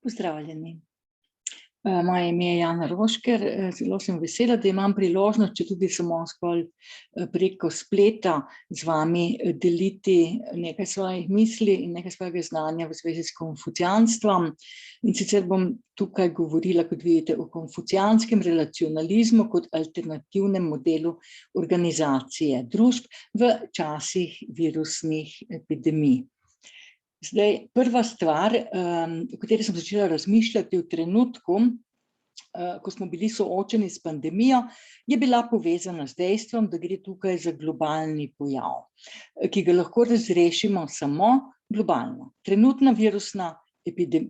Pozdravljeni. Moje ime je Jana Rošker, zelo sem vesela, da imam priložnost, če tudi samo zgolj preko spleta z vami deliti nekaj svojih misli in nekaj svojega znanja v zvezi s konfucijanstvom. In sicer bom tukaj govorila, kot vidite, o konfucijanskem relacionalizmu kot alternativnem modelu organizacije družb v časih virusnih epidemij. Zdaj, prva stvar, o kateri sem začela razmišljati v trenutku, ko smo bili soočeni s pandemijo, je bila povezana z dejstvom, da gre tukaj za globalni pojav, ki ga lahko razrešimo samo globalno. Trenutna virusna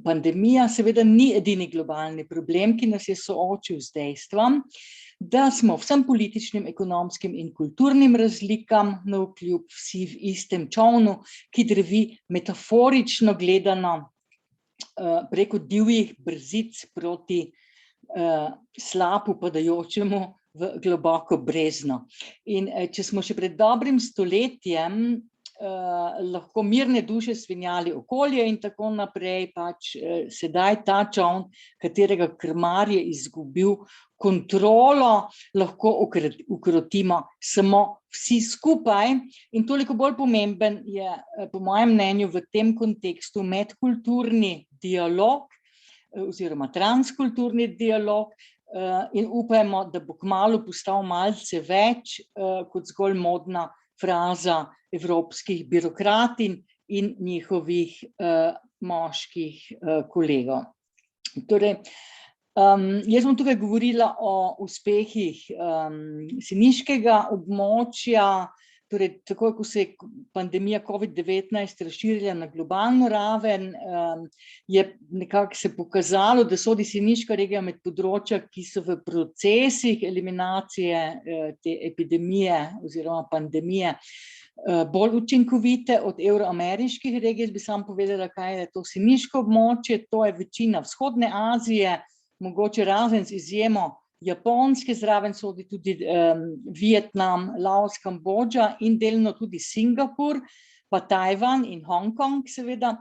pandemija seveda ni edini globalni problem, ki nas je soočil z dejstvom, da smo vsem političnim, ekonomskim in kulturnim razlikam navkljub vsi v istem čolnu, ki drvi metaforično gledano preko divjih brzic proti slapu padajočemu v globoko brezno. In če smo še pred dobrim stoletjem lahko mirne duše svinjali okolje in tako naprej, pač sedaj ta čoln, katerega krmar je izgubil kontrolo, lahko ukrotimo samo vsi skupaj. In toliko bolj pomemben je, po mojem mnenju, v tem kontekstu medkulturni dialog oziroma transkulturni dialog in upajmo, da bo kmalu postal malce več kot zgolj modna fraza evropskih birokratinj in njihovih moških kolegov. Torej, jaz bom tukaj govorila o uspehih siniškega območja, torej takoj, ko se je pandemija COVID-19 razširila na globalno raven, je nekako se pokazalo, da sodi siniška regija med področja, ki so v procesih eliminacije te epidemije oziroma pandemije bolj učinkovite od evroameriških regij. Jaz bi samo povedala, kaj je to siniško območje. To je večina vzhodne Azije, mogoče razen z izjemo Japonske, zraven sodi tudi Vietnam, Laos, Kambodža in delno tudi Singapur, pa Tajvan in Hongkong seveda.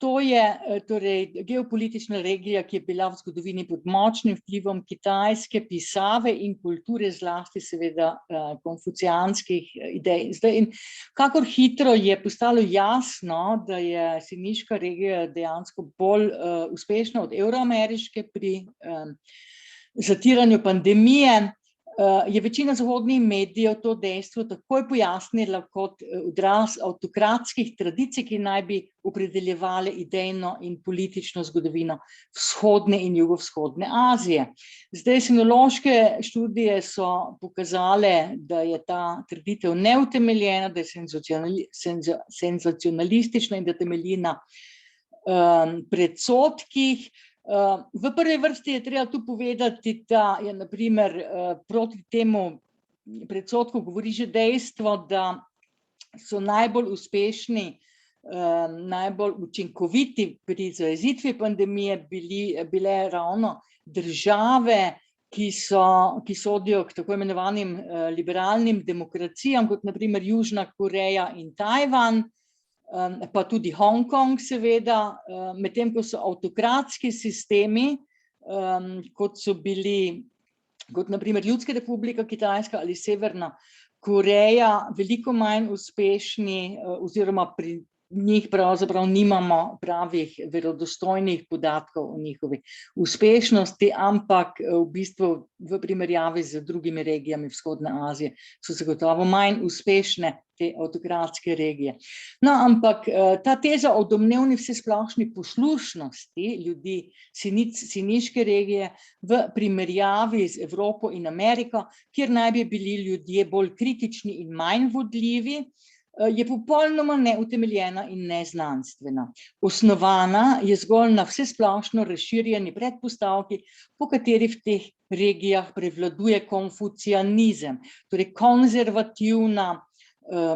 To je torej geopolitična regija, ki je bila v zgodovini pod močnim vplivom kitajske pisave in kulture, zlasti seveda konfucijanskih idej. Zdaj, in kakor hitro je postalo jasno, da je siniška regija dejansko bolj uspešna od evroameriške pri zatiranju pandemije, je večina zahodnih medijev to dejstvo takoj pojasnila kot odraz avtokratskih tradicij, ki naj bi opredeljevale idejno in politično zgodovino vzhodne in jugovzhodne Azije. Zdaj, sinološke študije so pokazale, da je ta trditev neutemeljena, da je senzacionalistična in da temelji na predsodkih. V prvi vrsti je treba tu povedati, da je na primer proti temu predsodku govori že dejstvo, da so najbolj uspešni, najbolj učinkoviti pri zajezitvi pandemije bile ravno države, ki sodijo k tako imenovanim liberalnim demokracijam, kot na primer Južna Koreja in Tajvan, pa tudi Hongkong seveda, medtem ko so avtokratski sistemi, kot so bili, kot na primer Ljudska republika Kitajska ali Severna Koreja, veliko manj uspešni oziroma pri njih pravzaprav nimamo pravih verodostojnih podatkov o njihovi uspešnosti, ampak v bistvu v primerjavi z drugimi regijami vzhodne Azije so zagotovo manj uspešne te avtokratske regije. No, ampak ta teza o domnevni vsesplošni poslušnosti ljudi siniške regije v primerjavi z Evropo in Ameriko, kjer naj bi bili ljudje bolj kritični in manj vodljivi, je popolnoma neutemeljena in neznanstvena. Osnovana je zgolj na vsesplošno razširjeni predpostavki, po kateri v teh regijah prevladuje konfucijanizem, torej konzervativna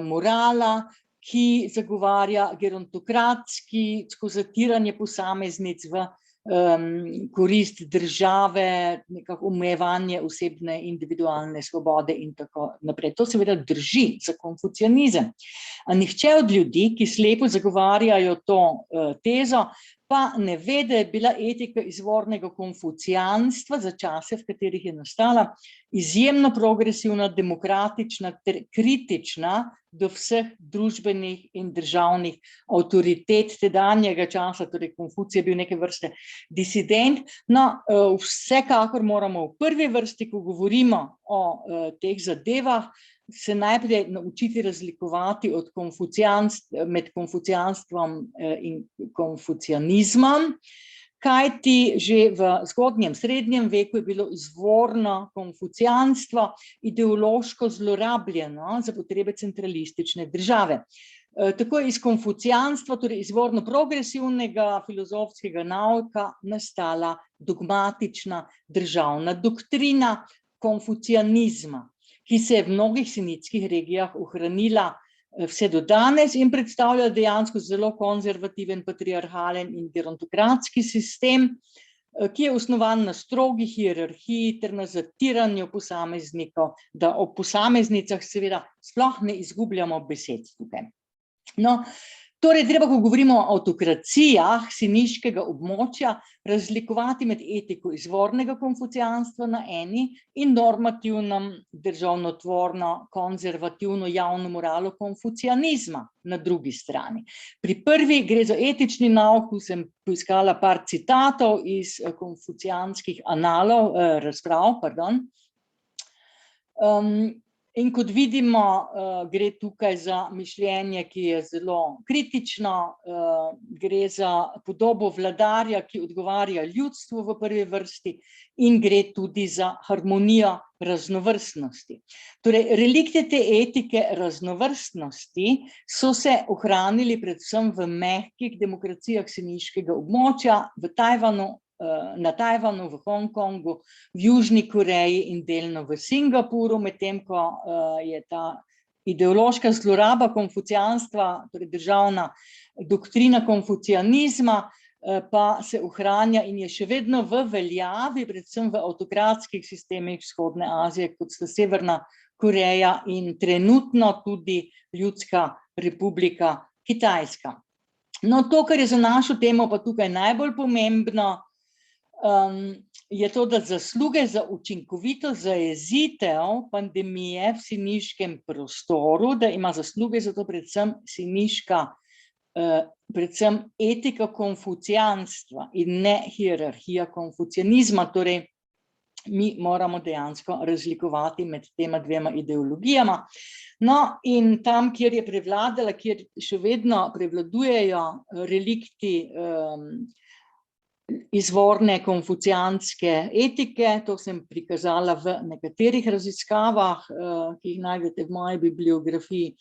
morala, ki zagovarja gerontokratsko zatiranje posameznic v korist države, nekako omejevanje osebne individualne svobode in tako naprej. To seveda drži za konfucijanizem. A nihče od ljudi, ki slepo zagovarjajo to tezo, pa ne ve, da je bila etika izvornega konfucijanstva za čase, v katerih je nastala, izjemno progresivna, demokratična ter kritična do vseh družbenih in državnih avtoritet tedanjega časa, torej Konfucij je bil neke vrste disident. No, vsekakor moramo v prvi vrsti, ko govorimo o teh zadevah, se najprej naučiti razlikovati med konfucijanstvom in konfucijanizmom, kajti že v zgodnjem srednjem veku je bilo izvorno konfucijanstvo ideološko zlorabljeno za potrebe centralistične države. Tako je iz konfucijanstva, torej izvorno progresivnega filozofskega nauka, nastala dogmatična državna doktrina konfucijanizma, ki se je v mnogih sunitskih regijah ohranila vse do danes in predstavlja dejansko zelo konzervativen, patriarhalen in gerontokratski sistem, ki je osnovan na strogi hierarhiji ter na zatiranju posameznikov, da o posameznicah seveda sploh ne izgubljamo besed tukaj. No, torej, treba, ko govorimo o avtokracijah siniškega območja, razlikovati med etiko izvornega konfucijanstva na eni in normativnem, državnotvorno, konzervativno javno moralo konfucijanizma na drugi strani. Pri prvi gre za etični nauk, tu sem poiskala par citatov iz konfucijanskih razprav, pardon. In kot vidimo, gre tukaj za mišljenje, ki je zelo kritično, gre za podobo vladarja, ki odgovarja ljudstvu v prvi vrsti, in gre tudi za harmonijo raznovrstnosti. Torej, relikte te etike raznovrstnosti so se ohranili predvsem v mehkih demokracijah siniškega območja, na Tajvanu, v Hongkongu, v Južni Koreji in delno v Singapuru, medtem ko je ta ideološka zloraba konfucijanstva, torej državna doktrina konfucijanizma, pa se ohranja in je še vedno v veljavi, predvsem v avtokratskih sistemih Vzhodne Azije, kot sta Severna Koreja in trenutno tudi Ljudska republika Kitajska. No, to, kar je za našo temo pa tukaj najbolj pomembno, je to, da zasluge za učinkovito zajezitev pandemije v siniškem prostoru, da ima zasluge za to predvsem predvsem etika konfucijanstva in ne hierarhija konfucijanizma, torej mi moramo dejansko razlikovati med tema dvema ideologijama. No, in tam, kjer je prevladala, kjer še vedno prevladujejo relikti izvorne konfucijanske etike, to sem prikazala v nekaterih raziskavah, ki jih najdete v moji bibliografiji,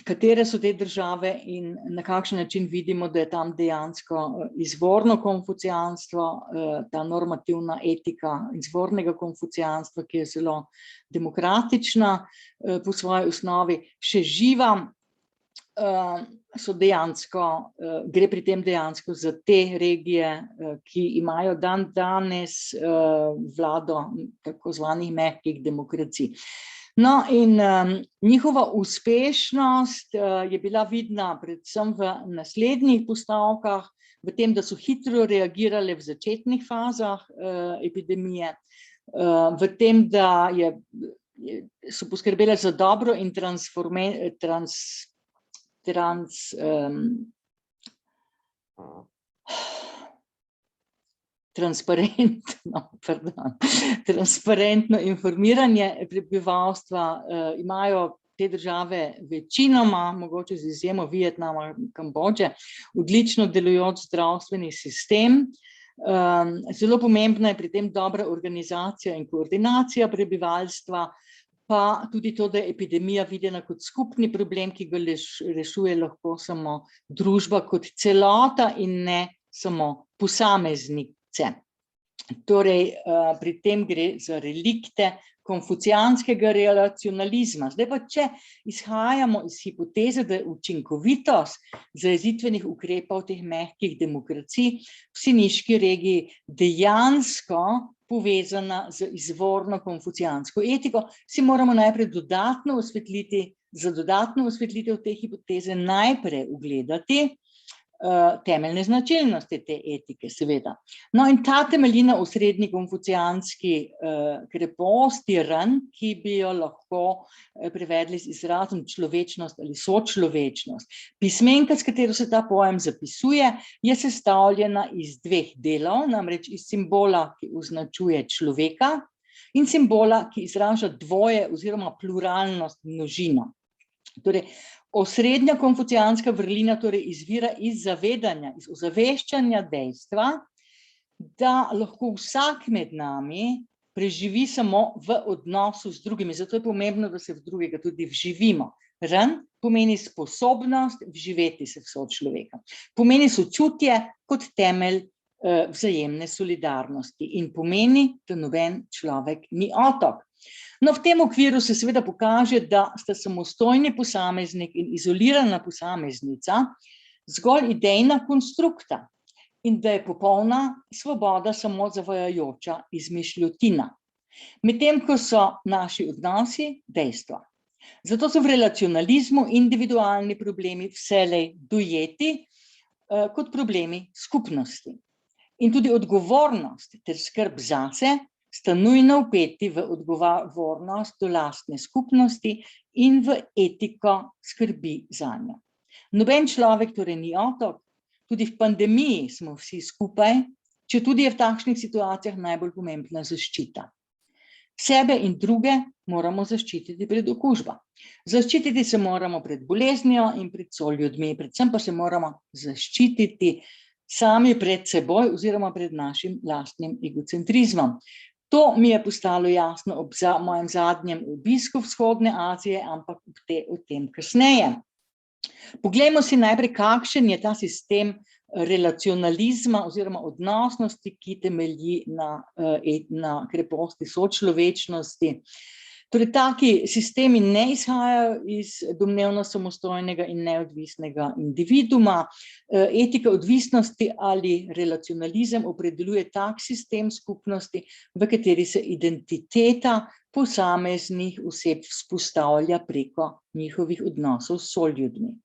katere so te države in na kakšen način vidimo, da je tam dejansko izvorno konfucijanstvo, ta normativna etika izvornega konfucijanstva, ki je zelo demokratična po svoji osnovi, še živa, so dejansko, gre pri tem dejansko za te regije, ki imajo danes vlado tako zvanih mehkih demokracij. No, in njihova uspešnost je bila vidna predvsem v naslednjih postavkah, v tem, da so hitro reagirale v začetnih fazah epidemije, v tem, da so poskrbele za dobro in transparentno informiranje prebivalstva. Imajo te države večinoma, mogoče z izjemo Vietnama, Kambodže, odlično delujoč zdravstveni sistem. Zelo pomembna je pri tem dobra organizacija in koordinacija prebivalstva, pa tudi to, da je epidemija videna kot skupni problem, ki ga rešuje lahko samo družba kot celota in ne samo posameznice. Torej, pri tem gre za relikte konfucijanskega relacionalizma. Zdaj pa, če izhajamo iz hipoteze, da je učinkovitost zajezitvenih ukrepov teh mehkih demokracij v siniški regiji dejansko povezana z izvorno konfucijansko etiko, si moramo najprej za dodatno osvetlitev te hipoteze najprej ugledati temeljne značilnosti te etike, seveda. No, in ta temelji na osrednji konfucijanski kreposti ran, ki bi jo lahko prevedli z izrazom človečnost ali sočlovečnost. Pismenka, s katero se ta pojem zapisuje, je sestavljena iz dveh delov, namreč iz simbola, ki označuje človeka, in simbola, ki izraža dvoje oziroma pluralnost, množino. Torej, osrednja konfucijanska vrlina torej izvira iz zavedanja, iz ozaveščanja dejstva, da lahko vsak med nami preživi samo v odnosu z drugimi. Zato je pomembno, da se v drugega tudi vživimo. Ran pomeni sposobnost vživeti se v sočloveka. Pomeni sočutje kot temelj vzajemne solidarnosti in pomeni, da noben človek ni otok. No, v tem okviru se seveda pokaže, da sta samostojni posameznik in izolirana posameznica zgolj idejna konstrukta in da je popolna svoboda samo zavajajoča izmišljotina. Medtem ko so naši odnosi dejstva. Zato so v relacionalizmu individualni problemi vselej dojeti kot problemi skupnosti. In tudi odgovornost ter skrb zase sta nujno vpeti v odgovornost do lastne skupnosti in v etiko skrbi zanjo. Noben človek torej ni otok, tudi v pandemiji smo vsi skupaj, četudi je v takšnih situacijah najbolj pomembna zaščita. Sebe in druge moramo zaščititi pred okužbo. Zaščititi se moramo pred boleznijo in pred soljudmi, predvsem pa se moramo zaščititi sami pred seboj oziroma pred našim lastnim egocentrizmom. To mi je postalo jasno ob mojem zadnjem obisku vzhodne Azije, ampak o tem kasneje. Poglejmo si najprej, kakšen je ta sistem relacionalizma oziroma odnosnosti, ki temelji na kreposti sočlovečnosti. Torej, taki sistemi ne izhajajo iz domnevno samostojnega in neodvisnega individuuma. Etika odvisnosti ali relacionalizem opredeljuje tak sistem skupnosti, v kateri se identiteta posameznih oseb vzpostavlja preko njihovih odnosov s soljudmi.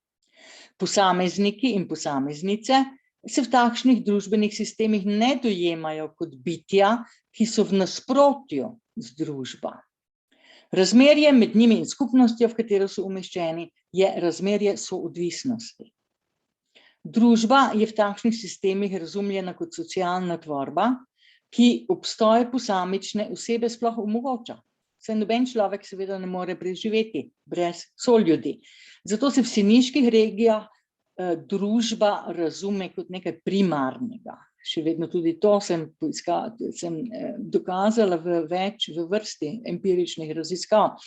Posamezniki in posameznice se v takšnih družbenih sistemih ne dojemajo kot bitja, ki so v nasprotju z družbo. Razmerje med njimi in skupnostjo, v katero so umeščeni, je razmerje soodvisnosti. Družba je v takšnih sistemih razumljena kot socialna tvorba, ki obstoj posamične osebe sploh omogoča. Saj noben človek seveda ne more preživeti brez soljudi. Zato se v siniških regijah družba razume kot nekaj primarnega. Še vedno tudi to sem dokazala v vrsti empiričnih raziskav.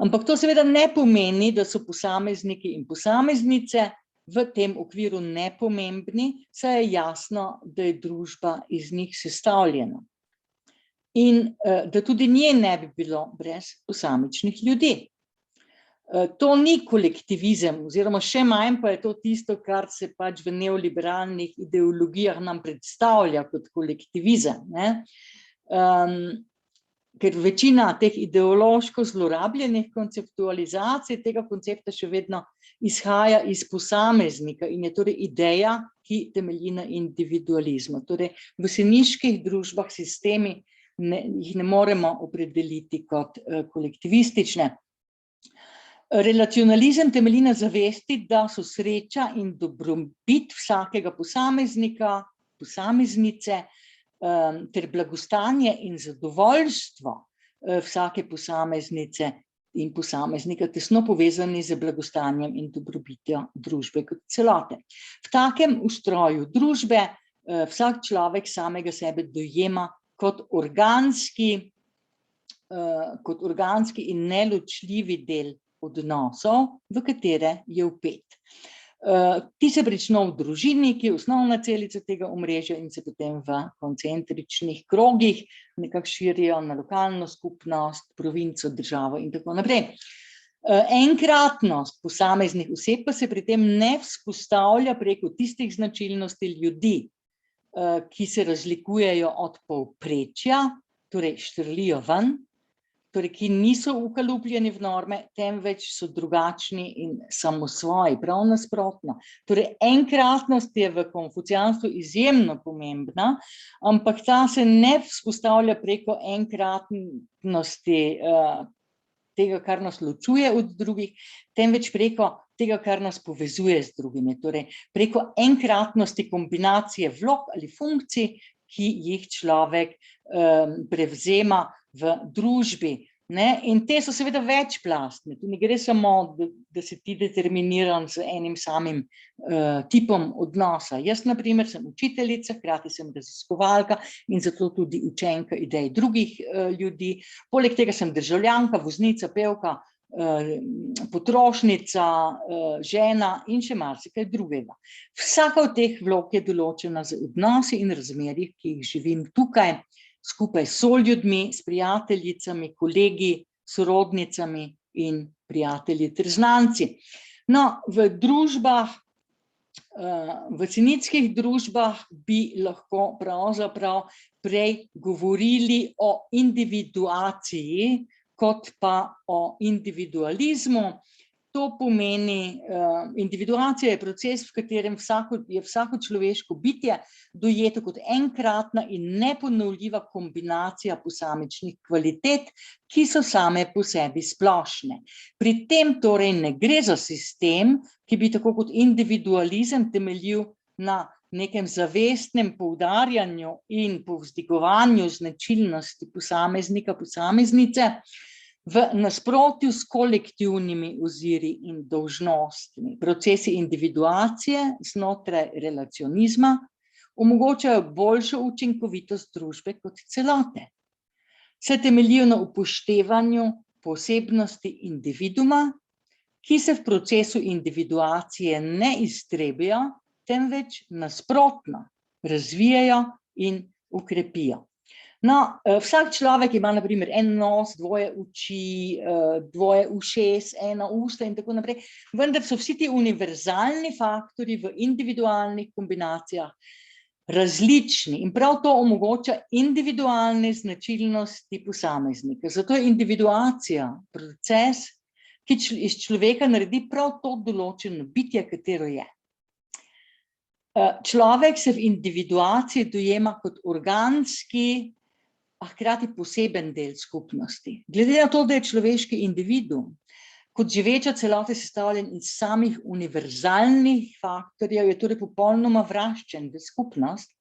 Ampak to seveda ne pomeni, da so posamezniki in posameznice v tem okviru nepomembni, saj je jasno, da je družba iz njih sestavljena. In da tudi nje ne bi bilo brez posamičnih ljudi. To ni kolektivizem, oziroma še manj pa je to tisto, kar se pač v neoliberalnih ideologijah nam predstavlja kot kolektivizem. Ker večina teh ideološko zlorabljenih konceptualizacij tega koncepta še vedno izhaja iz posameznika in je torej ideja, ki temelji na individualizmu. Torej, v siniških družbah sistemi jih ne moremo opredeliti kot kolektivistične. Relacionalizem temelji na zavesti, da so sreča in dobrobit vsakega posameznika, posameznice ter blagostanje in zadovoljstvo vsake posameznice in posameznika tesno povezani z blagostanjem in dobrobitjo družbe kot celote. V takem ustroju družbe vsak človek samega sebe dojema kot organski in neločljivi del odnosov, v katere je vpet. Ti se pričnejo v družini, ki je osnovna celica tega omrežja in se potem v koncentričnih krogih nekako širijo na lokalno skupnost, provinco, državo in tako naprej. Enkratnost posameznih oseb pa se pri tem ne vzpostavlja preko tistih značilnosti ljudi, ki se razlikujejo od povprečja, torej štrlijo ven, torej, ki niso ukalupljeni v norme, temveč so drugačni in samosvoji, prav nasprotno. Torej, enkratnost je v konfucijanstvu izjemno pomembna, ampak ta se ne vzpostavlja preko enkratnosti tega, kar nas ločuje od drugih, temveč preko tega, kar nas povezuje z drugimi. Torej, preko enkratnosti kombinacije vlog ali funkcij, ki jih človek prevzema v družbi. Ne? In te so seveda večplastne. Tu ne gre samo, da si ti determiniran z enim samim tipom odnosa. Jaz, na primer, sem učiteljica, hkrati sem raziskovalka in zato tudi učenka idej drugih ljudi. Poleg tega sem državljanka, voznica, pevka, potrošnica, žena in še marsikaj drugega. Vsaka od teh vlog je določena z odnosi in razmerji, ki jih živim tukaj, skupaj s soljudmi, s prijateljicami, kolegi, sorodnicami in prijatelji ter znanci. No, v družbah, v sinitskih družbah bi lahko pravzaprav prej govorili o individuaciji, kot pa o individualizmu. To pomeni, individuacija je proces, v katerem je vsako človeško bitje dojeto kot enkratna in neponovljiva kombinacija posamičnih kvalitet, ki so same po sebi splošne. Pri tem torej ne gre za sistem, ki bi tako kot individualizem temeljil na nekem zavestnem poudarjanju in povzdigovanju značilnosti posameznika, posameznice, v nasprotju s kolektivnimi oziri in dolžnostmi. Procesi individuacije znotraj relacionizma omogočajo boljšo učinkovitost družbe kot celote. Se temeljijo na upoštevanju posebnosti individuma, ki se v procesu individuacije ne iztrebijo, temveč nasprotno razvijajo in ukrepijo. No, vsak človek ima na primer en nos, dvoje oči, dvoje ušes, ena usta in tako naprej, vendar so vsi ti univerzalni faktorji v individualnih kombinacijah različni in prav to omogoča individualne značilnosti posameznika. Zato je individuacija proces, ki iz človeka naredi prav to določeno bitje, katero je. Človek se v individuaciji dojema kot organski, a hkrati poseben del skupnosti. Glede na to, da je človeški individuum kot živeča celota sestavljen iz samih univerzalnih faktorjev, je torej popolnoma vraščen v skupnost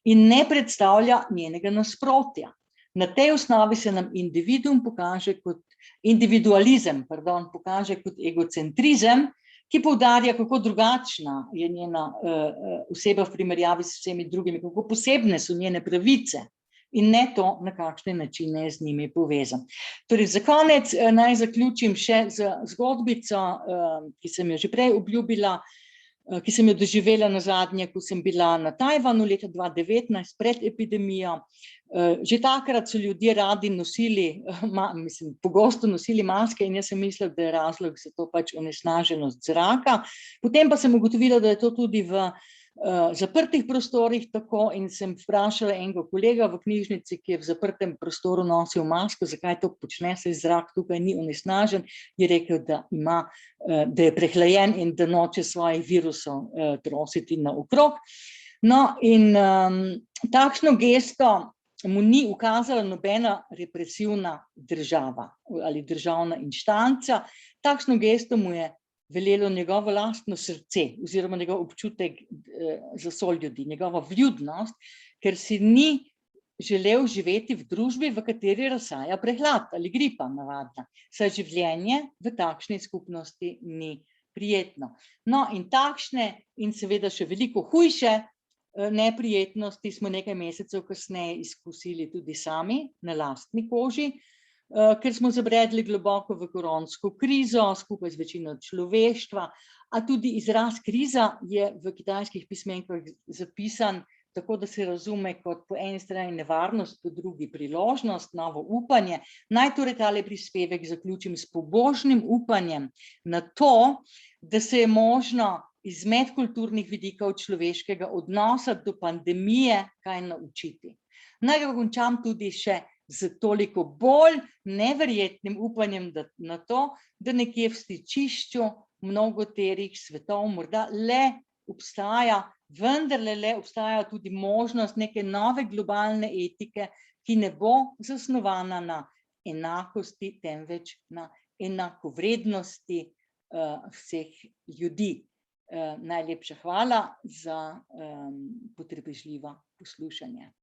in ne predstavlja njenega nasprotja. Na tej osnovi se nam individualizem pokaže kot egocentrizem, ki poudarja, kako drugačna je njena oseba v primerjavi s vsemi drugimi, kako posebne so njene pravice in ne to, na kakšne načine je z njimi povezan. Torej, za konec naj zaključim še z zgodbico, ki sem jo že prej obljubila, ki sem jo doživela nazadnje, ko sem bila na Tajvanu leta 2019 pred epidemijo. Že takrat so ljudje radi nosili, pogosto nosili maske in jaz sem mislila, da je razlog za to pač onesnaženost zraka. Potem pa sem ugotovila, da je to tudi v zaprtih prostorih tako in sem vprašala enega kolega v knjižnici, ki je v zaprtem prostoru nosil masko, zakaj to počne, saj zrak tukaj ni onesnažen, je rekel, da je prehlajen in da noče svojih virusov trositi naokrog. No, in takšno gesto mu ni ukazala nobena represivna država ali državna inštanca, takšno gesto mu je velelo njegovo lastno srce oziroma njegov občutek za soljudi, njegova vljudnost, ker si ni želel živeti v družbi, v kateri razsaja prehlad ali gripa navadna, saj življenje v takšni skupnosti ni prijetno. No, in takšne in seveda še veliko hujše neprijetnosti smo nekaj mesecev kasneje izkusili tudi sami na lastni koži, ker smo zabredli globoko v koronsko krizo skupaj z večino človeštva, a tudi izraz kriza je v kitajskih pismenkah zapisan tako, da se razume kot po eni strani nevarnost, po drugi priložnost, novo upanje. Naj torej tale prispevek zaključim s pobožnim upanjem na to, da se je možno iz medkulturnih vidikov človeškega odnosa do pandemije kaj naučiti. Naj ga končam tudi še z toliko bolj neverjetnim upanjem na to, da nekje v stičišču mnogoterih svetov morda le obstaja, vendarle le obstaja tudi možnost neke nove globalne etike, ki ne bo zasnovana na enakosti, temveč na enakovrednosti vseh ljudi. Najlepša hvala za potrpežljivo poslušanje.